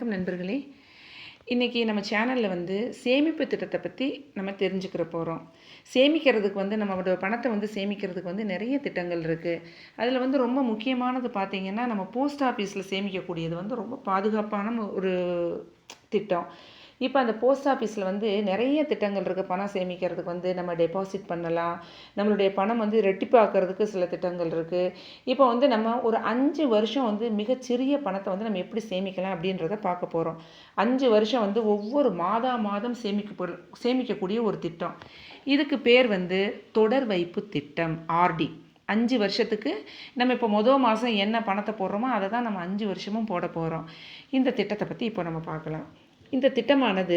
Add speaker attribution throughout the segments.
Speaker 1: வணக்கம் நண்பர்களே. இன்றைக்கி நம்ம சேனலில் சேமிப்பு திட்டத்தை பற்றி நம்ம தெரிஞ்சுக்கிற போகிறோம். சேமிக்கிறதுக்கு நம்மளோட பணத்தை சேமிக்கிறதுக்கு நிறைய திட்டங்கள் இருக்குது. அதில் ரொம்ப முக்கியமானது பார்த்திங்கன்னா, நம்ம போஸ்ட் ஆஃபீஸில் சேமிக்கக்கூடியது ரொம்ப பாதுகாப்பான ஒரு திட்டம். இப்போ அந்த போஸ்ட் ஆஃபீஸில் நிறைய திட்டங்கள் இருக்குது. பணம் சேமிக்கிறதுக்கு நம்ம டெபாசிட் பண்ணலாம். நம்மளுடைய பணம் ரெட்டிப்பாக்கிறதுக்கு சில திட்டங்கள் இருக்குது. இப்போ நம்ம ஒரு 5 வருஷம் மிகச்சிறிய பணத்தை நம்ம எப்படி சேமிக்கலாம் அப்படின்றத பார்க்க போகிறோம். 5 வருஷம் ஒவ்வொரு மாதம் சேமிக்கக்கூடிய ஒரு திட்டம். இதுக்கு பேர் தொடர் வைப்பு திட்டம், ஆர்டி. 5 வருஷத்துக்கு நம்ம இப்போ மாதம் என்ன பணத்தை போடுறோமோ அதை தான் நம்ம 5 வருஷமும் போட போகிறோம். இந்த திட்டத்தை பற்றி இப்போ நம்ம பார்க்கலாம். இந்த திட்டமானது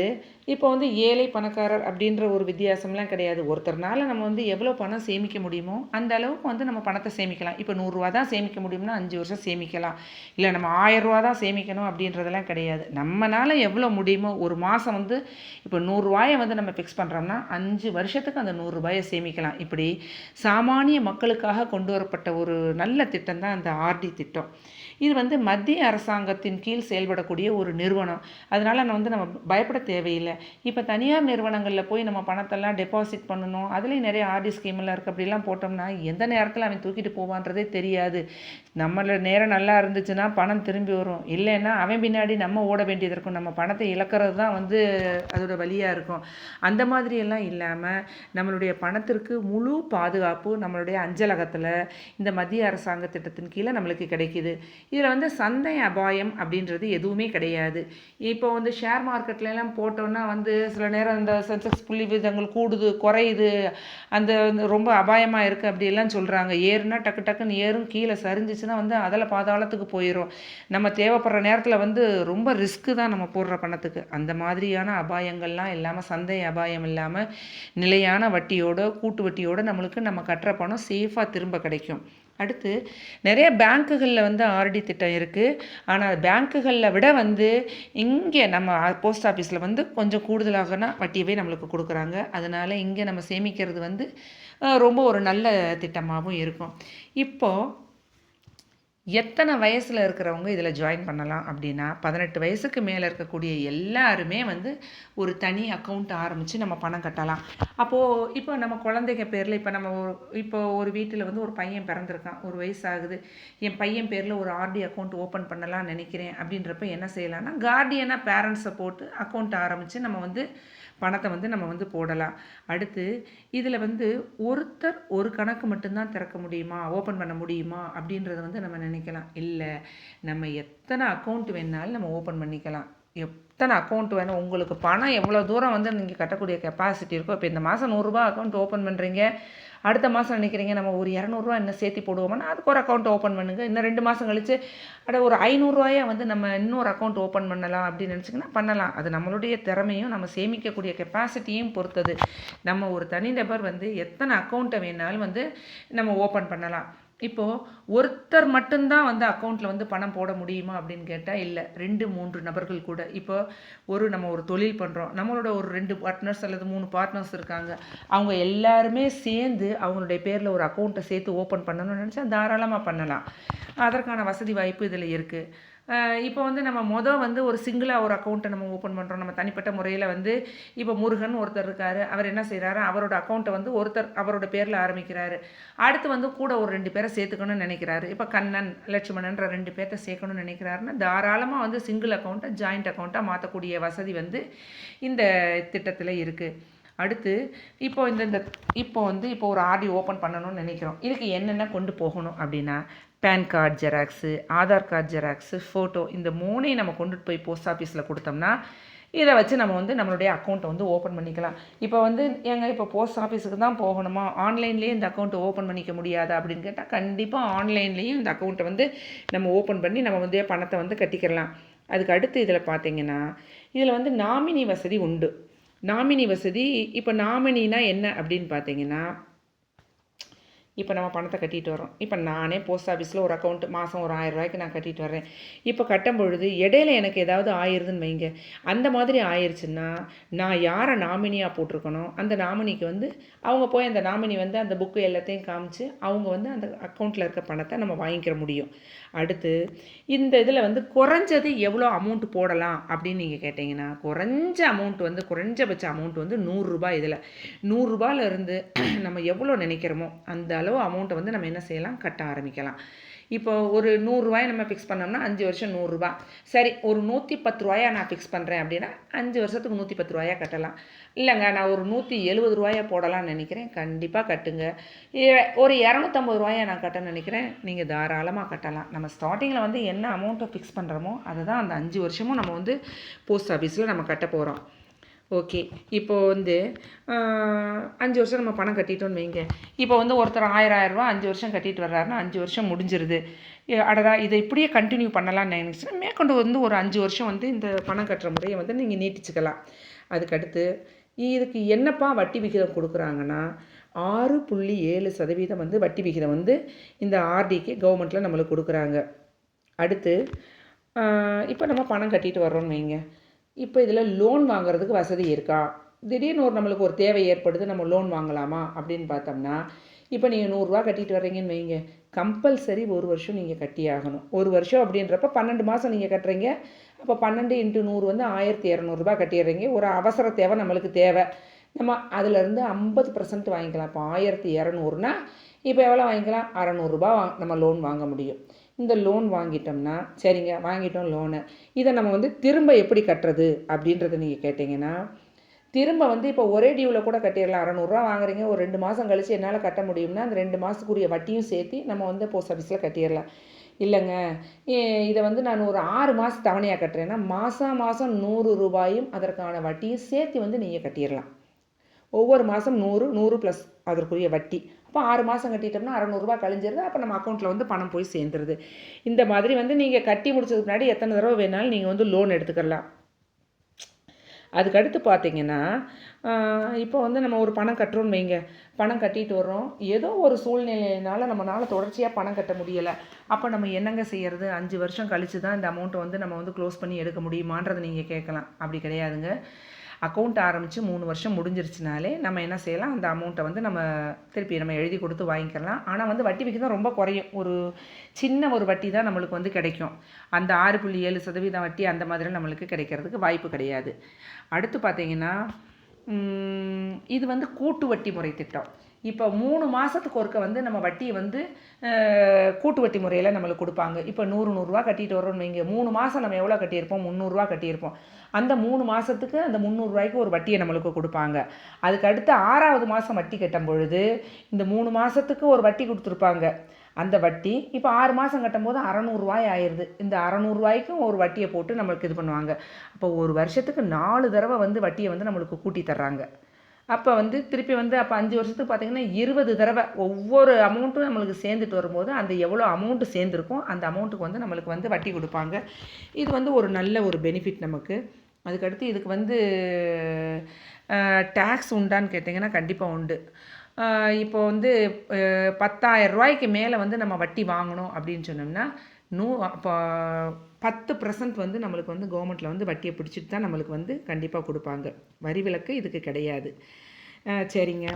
Speaker 1: இப்போ ஏழை பணக்காரர் அப்படின்ற ஒரு வித்தியாசம்லாம் கிடையாது. ஒருத்தர்னால நம்ம எவ்வளோ பணம் சேமிக்க முடியுமோ அந்த அளவுக்கு நம்ம பணத்தை சேமிக்கலாம். இப்போ 100 ரூபா தான் சேமிக்க முடியும்னா 5 வருஷம் சேமிக்கலாம். இல்லை நம்ம 1000 ரூபா தான் சேமிக்கணும் அப்படின்றதெல்லாம் கிடையாது. நம்மளால் எவ்வளோ முடியுமோ ஒரு மாதம் இப்போ 100 ரூபாயை நம்ம ஃபிக்ஸ் பண்ணுறோம்னா 5 வருஷத்துக்கு அந்த 100 ரூபாயை சேமிக்கலாம். இப்படி சாமானிய மக்களுக்காக கொண்டு வரப்பட்ட ஒரு நல்ல திட்டம் தான் அந்த ஆர்டி திட்டம். இது மத்திய அரசாங்கத்தின் கீழ் செயல்படக்கூடிய ஒரு நிறுவனம். அதனால் நம்ம பயப்பட தேவையில்லை. இப்போ தனியார் நிறுவனங்களில் போய் நம்ம பணத்தெல்லாம் டெபாசிட் பண்ணணும், அதுலேயும் நிறைய ஆர்டி ஸ்கீமெல்லாம் இருக்குது. அப்படிலாம் போட்டோம்னா எந்த நேரத்தில் அவன் தூக்கிட்டு போவான்றதே தெரியாது. நம்மளோட நேரம் நல்லா இருந்துச்சுன்னா பணம் திரும்பி வரும், இல்லைன்னா அவன் பின்னாடி நம்ம ஓட வேண்டியது இருக்கும். நம்ம பணத்தை இழக்கிறது தான் அதோட வழியாக இருக்கும். அந்த மாதிரியெல்லாம் இல்லாமல் நம்மளுடைய பணத்திற்கு முழு பாதுகாப்பு நம்மளுடைய அஞ்சலகத்தில் இந்த மத்திய அரசாங்க திட்டத்தின் கீழே நம்மளுக்கு கிடைக்கிது. இதில் சந்தை அபாயம் அப்படின்றது எதுவுமே கிடையாது. இப்போ ஷேர் மார்க்கெட்லாம் போட்டோன்னா சில நேரம் இந்த சென்செக்ஸ் புள்ளி விதங்கள் கூடுது குறையுது, அந்த ரொம்ப அபாயமாக இருக்குது அப்படிலாம் சொல்கிறாங்க. ஏறுனா டக்குன்னு ஏறும், கீழே சரிஞ்சிச்சுன்னா அதில் பாதாளத்துக்கு போயிடும். நம்ம தேவைப்படுற நேரத்தில் ரொம்ப ரிஸ்க்கு தான் நம்ம போடுற பணத்துக்கு. அந்த மாதிரியான அபாயங்கள்லாம் இல்லாமல், சந்தை அபாயம் இல்லாமல் நிலையான வட்டியோட கூட்டு வட்டியோடு நம்மளுக்கு நம்ம கட்டுற பணம் சேஃபாக திரும்ப கிடைக்கும். அடுத்து நிறைய பேங்க்குகளில் ஆர்டி திட்டம் இருக்குது. ஆனால் பேங்க்குகளில் விட இங்கே நம்ம போஸ்ட் ஆஃபீஸில் கொஞ்சம் கூடுதலாகனா வட்டியவே நம்மளுக்கு கொடுக்குறாங்க. அதனால் இங்கே நம்ம சேமிக்கிறது ரொம்ப ஒரு நல்ல திட்டமாகவும் இருக்கும். இப்போது எத்தனை வயசில் இருக்கிறவங்க இதில் ஜாயின் பண்ணலாம் அப்படின்னா, 18 வயசுக்கு மேலே இருக்கக்கூடிய எல்லாருமே ஒரு தனி அக்கௌண்ட் ஆரம்பித்து நம்ம பணம் கட்டலாம். அப்போது இப்போ நம்ம குழந்தைங்க பேரில் இப்போ ஒரு வீட்டில் ஒரு பையன் பிறந்திருக்கான், 1 வயசு ஆகுது. என் பையன் பேரில் ஒரு ஆர்டி அக்கௌண்ட் ஓப்பன் பண்ணலாம்னு நினைக்கிறேன் அப்படின்றப்ப என்ன செய்யலாம்னா, கார்டியனாக பேரண்ட்ஸை போட்டு அக்கௌண்ட் ஆரம்பித்து நம்ம பணத்தை நம்ம போடலாம். அடுத்து இதில் ஒருத்தர் ஒரு கணக்கு மட்டும்தான் திறக்க முடியுமா, ஓப்பன் பண்ண முடியுமா அப்படின்றத நம்ம நினைக்கலாம். இல்லை, நம்ம எத்தனை அக்கௌண்ட் வேணாலும் நம்ம ஓப்பன் பண்ணிக்கலாம். எத்தனை அக்கௌண்ட் வேணும், உங்களுக்கு பணம் எவ்வளோ தூரம் நீங்கள் கட்டக்கூடிய கெப்பாசிட்டி இருக்கோ. இப்போ இந்த மாதம் 100 ரூபா அக்கௌண்ட் ஓப்பன் பண்ணுறீங்க, அடுத்த மாதம் நினைக்கிறீங்க நம்ம ஒரு 200 ரூபா இன்னும் சேர்த்து போடுவோம்னா அதுக்கு ஒரு அக்கௌண்ட் ஓப்பன் பண்ணுங்கள். இன்னும் 2 மாதம் கழித்து ஒரு 500 ரூபாயை நம்ம இன்னொரு அக்கௌண்ட் ஓப்பன் பண்ணலாம் அப்படின்னு நினச்சிங்கன்னா பண்ணலாம். அது நம்மளுடைய திறமையும் நம்ம சேமிக்கக்கூடிய கெப்பாசிட்டியும் பொறுத்தது. நம்ம ஒரு தனிநபர் எத்தனை அக்கௌண்ட்டை வேணாலும் நம்ம ஓப்பன் பண்ணலாம். இப்போது ஒருத்தர் மட்டும்தான் அக்கௌண்ட்டில் பணம் போட முடியுமா அப்படின்னு கேட்டால் இல்லை, 2-3 நபர்கள் கூட. இப்போ நம்ம ஒரு தொழில் பண்ணுறோம், நம்மளோட ஒரு 2 பார்ட்னர்ஸ் அல்லது 3 பார்ட்னர்ஸ் இருக்காங்க. அவங்க எல்லாருமே சேர்ந்து அவங்களுடைய பேரில் ஒரு அக்கௌண்ட்டை சேர்த்து ஓப்பன் பண்ணணும்னு நினச்சா தாராளமாக பண்ணலாம். அதற்கான வசதி வாய்ப்பு இதில் இருக்குது. இப்போ நம்ம ஒரு சிங்கிளாக ஒரு அக்கௌண்ட்டை நம்ம ஓப்பன் பண்ணுறோம். நம்ம தனிப்பட்ட முறையில் இப்போ முருகன் ஒருத்தர் இருக்கார். அவர் என்ன செய்கிறாரு, அவரோட அக்கௌண்ட்டை ஒருத்தர் அவரோட பேரில் ஆரம்பிக்கிறாரு. அடுத்து கூட ஒரு 2 பேரை சேர்த்துக்கணும்னு நினைக்கிறாரு. இப்போ கண்ணன் லட்சுமணன்ற 2 பேர்த்த சேர்க்கணும்னு நினைக்கிறாருன்னா தாராளமாக சிங்கிள் அக்கௌண்ட்டை ஜாயிண்ட் அக்கௌண்ட்டாக மாற்றக்கூடிய வசதி இந்த திட்டத்தில் இருக்குது. அடுத்து இப்போ இப்போ ஒரு ஆர்டி ஓப்பன் பண்ணணும்னு நினைக்கிறோம். இதுக்கு என்னென்ன கொண்டு போகணும் அப்படின்னா, PAN card xerox, Aadhaar card xerox, photo, இந்த 3ஐயும் நம்ம கொண்டுட்டு போய் போஸ்ட் ஆஃபீஸில் கொடுத்தோம்னா இதை வச்சு நம்ம நம்மளுடைய அக்கௌண்ட்டை ஓப்பன் பண்ணிக்கலாம். இப்போ இப்போ போஸ்ட் ஆஃபீஸுக்கு தான் போகணுமா, ஆன்லைன்லேயே இந்த அக்கௌண்ட்டை ஓப்பன் பண்ணிக்க முடியாதா அப்படின்னு கேட்டால், கண்டிப்பாக ஆன்லைன்லேயும் இந்த அக்கௌண்ட்டை நம்ம ஓப்பன் பண்ணி நம்ம பணத்தை கட்டிக்கிறலாம். அதுக்கு அடுத்து இதில் பார்த்திங்கன்னா, இதில் நாமினி வசதி உண்டு. நாமினி வசதி, இப்போ நாமினினா என்ன அப்படின்னு பார்த்தீங்கன்னா, இப்போ நம்ம பணத்தை கட்டிட்டு வரோம். இப்போ நானே போஸ்ட் ஆஃபீஸில் ஒரு அக்கௌண்ட் மாதம் ஒரு 1000 ரூபாய்க்கு நான் கட்டிட்டு வரேன். இப்போ கட்டும் பொழுது இடையில எனக்கு ஏதாவது ஆயிடுதுன்னு வைங்க, அந்த மாதிரி ஆயிடுச்சுன்னா நான் யாரை நாமினியாக போட்டிருக்கணும், அந்த நாமினிக்கு அவங்க போய் அந்த நாமினி அந்த புக்கு எல்லாத்தையும் காமிச்சு அவங்க அந்த அக்கௌண்ட்டில் இருக்க பணத்தை நம்ம வாங்கிக்கிற முடியும். அடுத்து இந்த இதில் வந்து குறைஞ்சது எவ்வளோ அமௌண்ட் போடலாம் அப்படின்னு நீங்கள் கேட்டிங்கன்னா, குறைஞ்சபட்ச அமௌண்ட் வந்து நூறுரூபா. இதில் நூறுரூபாலேருந்து நம்ம எவ்வளோ நினைக்கிறோமோ அந்த அளவு அமௌண்ட்டை வந்து நம்ம என்ன செய்யலாம், கட்ட ஆரம்பிக்கலாம். இப்போ ஒரு நூறுரூவாயை நம்ம ஃபிக்ஸ் பண்ணோம்னா 5 வருஷம் நூறுரூபா. சரி, ஒரு 110 ரூபாயா நான் ஃபிக்ஸ் பண்ணுறேன் அப்படின்னா 5 வருஷத்துக்கு 110 ரூபாயா கட்டலாம். இல்லைங்க, நான் ஒரு 170 ரூபாயா போடலாம்னு நினைக்கிறேன், கண்டிப்பாக கட்டுங்க. ஒரு 250 ரூபாயா நான் கட்ட நினைக்கிறேன், நீங்கள் தாராளமாக கட்டலாம். நம்ம ஸ்டார்டிங்கில் வந்து என்ன அமௌண்ட்டை ஃபிக்ஸ் பண்ணுறோமோ அதை தான் அந்த 5 வருஷமும் நம்ம வந்து போஸ்ட் ஆஃபீஸில் நம்ம கட்ட போகிறோம். ஓகே, இப்போது வந்து 5 வருஷம் நம்ம பணம் கட்டிட்டோன்னு வைங்க. இப்போ வந்து ஒருத்தர் 1000 ரூபா 5 வருஷம் கட்டிட்டு வர்றாருன்னா 5 வருஷம் முடிஞ்சிருது. அடடா, இதை இப்படியே கண்டினியூ பண்ணலாம்னு நினைச்சுன்னா மேற்கொண்டு வந்து ஒரு 5 வருஷம் வந்து இந்த பணம் கட்டுற முறையை வந்து நீங்கள் நீட்டிச்சுக்கலாம். அதுக்கடுத்து இதுக்கு என்னப்பா வட்டி விகிதம் கொடுக்குறாங்கன்னா 6.7% வந்து வட்டி விகிதம் வந்து இந்த ஆர்டிக்கு கவர்மெண்ட்டில் நம்மளுக்கு கொடுக்குறாங்க. அடுத்து இப்போ நம்ம பணம் கட்டிட்டு வர்றோம்னு வைங்க. இப்போ இதில் லோன் வாங்குறதுக்கு வசதி இருக்கா? திடீர்னு நம்மளுக்கு ஒரு தேவை ஏற்படுது, நம்ம லோன் வாங்கலாமா அப்படின்னு பார்த்தோம்னா, இப்போ நீங்கள் 100 ரூபா கட்டிட்டு வர்றீங்கன்னு வைங்க, கம்பல்சரி 1 வருஷம் நீங்கள் கட்டி ஆகணும். 1 வருஷம் அப்படின்றப்ப 12 மாதம் நீங்கள் கட்டுறீங்க. அப்போ 12 × 100 வந்து 1200 ரூபா கட்டிடுறீங்க. ஒரு அவசர தேவை நம்மளுக்கு தேவை, நம்ம அதிலேருந்து 50% வாங்கிக்கலாம். இப்போ 1200னா இப்போ எவ்வளோ வாங்கிக்கலாம், 600 ரூபா நம்ம லோன் வாங்க முடியும். இந்த லோன் வாங்கிட்டோம்னா, சரிங்க வாங்கிட்டோம் லோனை, இதை நம்ம வந்து திரும்ப எப்படி கட்டுறது அப்படின்றத நீங்கள் கேட்டிங்கன்னா, திரும்ப வந்து இப்போ ஒரே டியூவில் கூட கட்டிடலாம். 600 ரூபா வாங்குறீங்க, ஒரு 2 மாதம் கழித்து என்னால் கட்ட முடியும்னா அந்த 2 மாதத்துக்குரிய வட்டியும் சேர்த்து நம்ம வந்து போஸ்ட் ஆஃபீஸில் கட்டிடலாம். இல்லைங்க, இதை வந்து நான் ஒரு 6 மாதம் தவணையாக கட்டுறேன்னா மாதம் 100 ரூபாயும் அதற்கான வட்டியும் சேர்த்து வந்து நீங்கள் கட்டிடலாம். ஒவ்வொரு மாதம் 100 ப்ளஸ் அதற்குரிய வட்டி. அப்போ 6 மாதம் கட்டிட்டோம்னா 600 ரூபா கழிஞ்சிருது. அப்போ நம்ம அக்கௌண்ட்டில் வந்து பணம் போய் சேர்ந்துருது. இந்த மாதிரி வந்து நீங்கள் கட்டி முடிச்சதுக்கு முன்னாடி எத்தனை தடவை வேணாலும் நீங்கள் வந்து லோன் எடுத்துக்கலாம். அதுக்கடுத்து பார்த்தீங்கன்னா, இப்போ வந்து நம்ம ஒரு பணம் கட்டுறோன்னு வைங்க, பணம் கட்டிட்டு வர்றோம், ஏதோ ஒரு சூழ்நிலையினால நம்மளால் தொடர்ச்சியாக பணம் கட்ட முடியலை. அப்போ நம்ம என்னங்க செய்கிறது? 5 வருஷம் கழித்து தான் இந்த அமௌண்ட்டை வந்து நம்ம வந்து க்ளோஸ் பண்ணி எடுக்க முடியுமான்றதை நீங்கள் கேட்கலாம். அப்படி கிடையாதுங்க. அக்கௌண்ட் ஆரம்பித்து 3 வருஷம் முடிஞ்சிருச்சுனாலே நம்ம என்ன செய்யலாம், அந்த அமௌண்ட்டை வந்து நம்ம திருப்பி நம்ம எழுதி கொடுத்து வாங்கிக்கலாம். ஆனால் வந்து வட்டி விகிதம் ரொம்ப குறையும். ஒரு சின்ன ஒரு வட்டி தான் நம்மளுக்கு வந்து கிடைக்கும். அந்த 6.7% வட்டி அந்த மாதிரி நம்மளுக்கு கிடைக்கிறதுக்கு வாய்ப்பு கிடையாது. அடுத்து பார்த்திங்கன்னா, இது வந்து கூட்டு வட்டி முறை திட்டம். இப்போ 3 மாதத்துக்கு ஒருக்க வந்து நம்ம வட்டியை வந்து கூட்டு வட்டி முறையில் நம்மளுக்கு கொடுப்பாங்க. இப்போ 100 ரூபா கட்டிட்டு வரோன்னு வைங்க, 3 மாதம் நம்ம எவ்வளோ கட்டியிருப்போம், 300 ரூபா கட்டியிருப்போம். அந்த 3 மாதத்துக்கு அந்த 300 ரூபாய்க்கு ஒரு வட்டியை நம்மளுக்கு கொடுப்பாங்க. அதுக்கு அடுத்து 6வது மாதம் வட்டி கட்டும் பொழுது இந்த 3 மாதத்துக்கு ஒரு வட்டி கொடுத்துருப்பாங்க. அந்த வட்டி இப்போ 6 மாதம் கட்டும்போது 600 ரூபாய் ஆயிடுது. இந்த 600 ரூபாய்க்கும் ஒரு வட்டியை போட்டு நம்மளுக்கு இது பண்ணுவாங்க. அப்போ ஒரு வருஷத்துக்கு 4 தடவை வந்து வட்டியை வந்து நம்மளுக்கு கூட்டி தர்றாங்க. அப்போ வந்து திருப்பி வந்து அப்போ 5 வருஷத்துக்கு பார்த்திங்கன்னா 20 தடவை ஒவ்வொரு அமௌண்ட்டும் நம்மளுக்கு சேர்ந்துட்டு வரும்போது அந்த எவ்வளோ அமௌண்ட்டு சேர்ந்துருக்கும் அந்த அமௌண்ட்டுக்கு வந்து நம்மளுக்கு வந்து வட்டி கொடுப்பாங்க. இது வந்து ஒரு நல்ல ஒரு பெனிஃபிட் நமக்கு. அதுக்கடுத்து இதுக்கு வந்து டேக்ஸ் உண்டான்னு கேட்டிங்கன்னா கண்டிப்பாக உண்டு. இப்போ வந்து 10,000 ரூபாய்க்கு மேலே வந்து நம்ம வட்டி வாங்கணும் அப்படின்னு சொன்னோம்னா அப்போ 10% வந்து நம்மளுக்கு வந்து கவர்மெண்ட்டில் வந்து வட்டியை பிடிச்சிட்டு தான் நம்மளுக்கு வந்து கண்டிப்பாக கொடுப்பாங்க. வரி விலக்கு இதுக்கு கிடையாது. சரிங்க,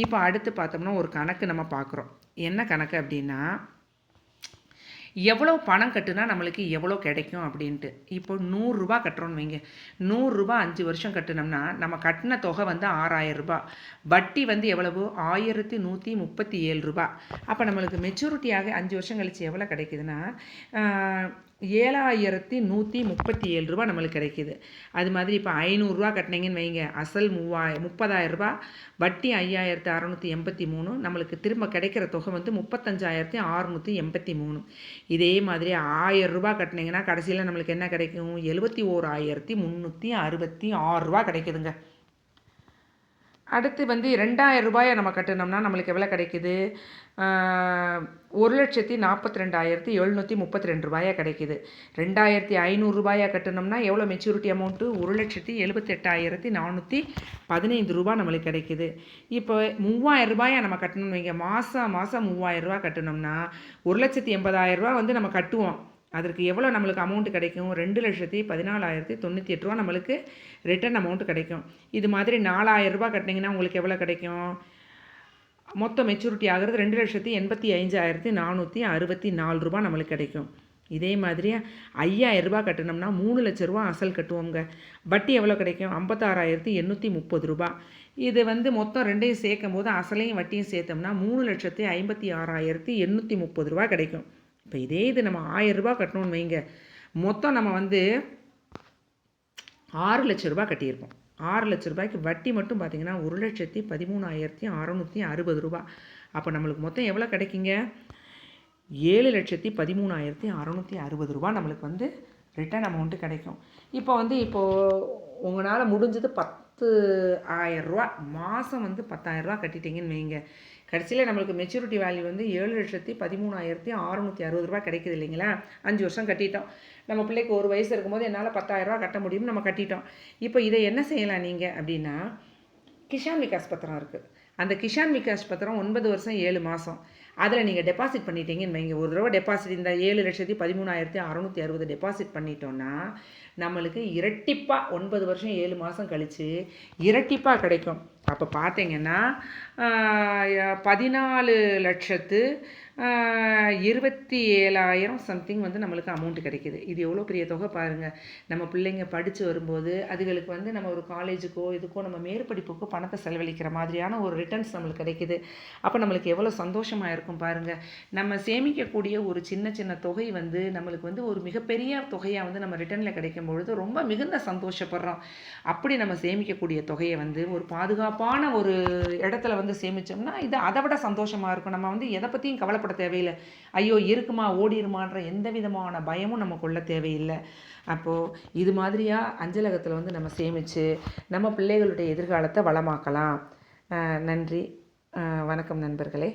Speaker 1: இப்போ அடுத்து பார்த்தோம்னா ஒரு கணக்கு நம்ம பார்க்குறோம். என்ன கணக்கு அப்படின்னா, எவ்வளோ பணம் கட்டுனா நம்மளுக்கு எவ்வளோ கிடைக்கும் அப்படின்ட்டு. இப்போ 100 ரூபா கட்டுறோன்னு வைங்க, 100 ரூபா 5 வருஷம் கட்டுனோம்னா நம்ம கட்டின தொகை வந்து 6000 ரூபா, வட்டி வந்து எவ்வளவு 1137 ரூபா. அப்போ நம்மளுக்கு மெச்சூரிட்டியாக 5 வருஷம் கழித்து எவ்வளோ கிடைக்குதுன்னா 7137 ரூபா நம்மளுக்கு கிடைக்கிது. அது மாதிரி இப்போ 500 ரூபா கட்டினீங்கன்னு வைங்க, அசல் 30,000 ரூபா, வட்டி 5683, நம்மளுக்கு திரும்ப கிடைக்கிற தொகை வந்து 35,683. இதே மாதிரி 1000 ரூபா கட்டினீங்கன்னா கடைசியில் நம்மளுக்கு என்ன கிடைக்கும், 71,366 ரூபா கிடைக்குதுங்க. அடுத்து வந்து 2000 ரூபாயை நம்ம கட்டினோம்னா நம்மளுக்கு எவ்வளோ கிடைக்குது, 1,42,732 ரூபாயாக கிடைக்கிது. 2500 ரூபாயாக கட்டினோம்னா எவ்வளோ மெச்சூரிட்டி அமௌண்ட்டு, 1,78,415 ரூபா நம்மளுக்கு கிடைக்கிது. இப்போ 3000 ரூபாயை நம்ம கட்டணும்னு வைங்க, மாதம் 3000 ரூபா கட்டினோம்னா 1,80,000 ரூபா வந்து நம்ம கட்டுவோம். அதற்கு எவ்வளோ நம்மளுக்கு அமௌண்ட்டு கிடைக்கும், 2,14,098 ரூபா நம்மளுக்கு ரிட்டர்ன் அமௌண்ட்டு கிடைக்கும். இது மாதிரி 4000 ரூபா கட்டினீங்கன்னா உங்களுக்கு எவ்வளோ கிடைக்கும், மொத்த மெச்சூரிட்டி ஆகிறது 2,85,464 ரூபா நம்மளுக்கு கிடைக்கும். இதே மாதிரி 5000 ரூபா கட்டினோம்னா 3 லட்ச ரூபா அசல் கட்டுவோங்க. வட்டி எவ்வளோ கிடைக்கும்? 56,830 ரூபா. இது வந்து மொத்தம் ரெண்டையும் சேர்க்கும் போது அசலையும் வட்டியும் சேர்த்தோம்னா 3,56,830 ரூபா கிடைக்கும். இப்போ இதே இது நம்ம 1000 ரூபா கட்டணும்னு வைங்க, மொத்தம் நம்ம வந்து 6 லட்ச ரூபா கட்டியிருப்போம். 6 லட்ச ரூபாய்க்கு வட்டி மட்டும் பார்த்தீங்கன்னா 1,13,660 ரூபா. அப்போ நம்மளுக்கு மொத்தம் எவ்வளோ கிடைக்குங்க? 7,13,660 ரூபா நம்மளுக்கு வந்து ரிட்டர்ன் அமௌண்ட்டு கிடைக்கும். இப்போது உங்களால் முடிஞ்சது 10,000 ரூபா மாதம் வந்து 10,000 ரூபா கட்டிட்டீங்கன்னு வைங்க, கடைசியில் நம்மளுக்கு மெச்சூரிட்டி வேல்யூ வந்து 7,13,660 ரூபா கிடைக்குது இல்லைங்களா? 5 வருஷம் கட்டிட்டோம். நம்ம பிள்ளைக்கு 1 வயசு இருக்கும்போது என்னால் 10,000 ரூபா கட்ட முடியும்னு நம்ம கட்டிட்டோம். இப்போ இதை என்ன செய்யலாம் நீங்கள் அப்படின்னா, கிஷான் விகாஸ் பத்திரம் இருக்குது. அந்த கிஷான் விகாஸ் பத்திரம் 9 வருஷம் 7 மாதம் அதில் நீங்கள் டெபாசிட் பண்ணிட்டீங்கன்னு வைங்க. ஒரு தடவை டெபாசிட் இந்த 7,13,660 டெபாசிட் பண்ணிட்டோன்னா நம்மளுக்கு இரட்டிப்பாக 9 வருஷம் 7 மாதம் கழித்து இரட்டிப்பாக கிடைக்கும். அப்போ பார்த்தீங்கன்னா 14,27,000 சம்திங் வந்து நம்மளுக்கு அமௌண்ட் கிடைக்கிது. இது எவ்வளோ பெரிய தொகை பாருங்கள். நம்ம பிள்ளைங்க படித்து வரும்போது அதுகளுக்கு வந்து நம்ம ஒரு காலேஜுக்கோ இதுக்கோ நம்ம மேற்படிப்புக்கோ பணத்தை செலவழிக்கிற மாதிரியான ஒரு ரிட்டர்ன்ஸ் நம்மளுக்கு கிடைக்கிது. அப்போ நம்மளுக்கு எவ்வளோ சந்தோஷமாக இருக்கும் பாருங்கள். நம்ம சேமிக்கக்கூடிய ஒரு சின்ன சின்ன தொகை வந்து நம்மளுக்கு வந்து ஒரு மிகப்பெரிய தொகையாக வந்து நம்ம ரிட்டர்னில் கிடைக்கும் பொழுது ரொம்ப மிகுந்த சந்தோஷப்படுறோம். அப்படி நம்ம சேமிக்கக்கூடிய தொகையை வந்து ஒரு பாதுகாப்பான ஒரு இடத்துல வந்து சேமித்தோம்னா இது அதை விட சந்தோஷமாக இருக்கும். நம்ம வந்து எதை பற்றியும் கவலைப்பட தேவையில்லை. ஐயோ இருக்குமா ஓடிருமான்ற எந்த விதமான பயமும் நம்ம கொள்ள தேவையில்லை. அப்போது இது மாதிரியாக அஞ்சலகத்தில் வந்து நம்ம சேமித்து நம்ம பிள்ளைகளுடைய எதிர்காலத்தை வளமாக்கலாம். நன்றி. வணக்கம் நண்பர்களே.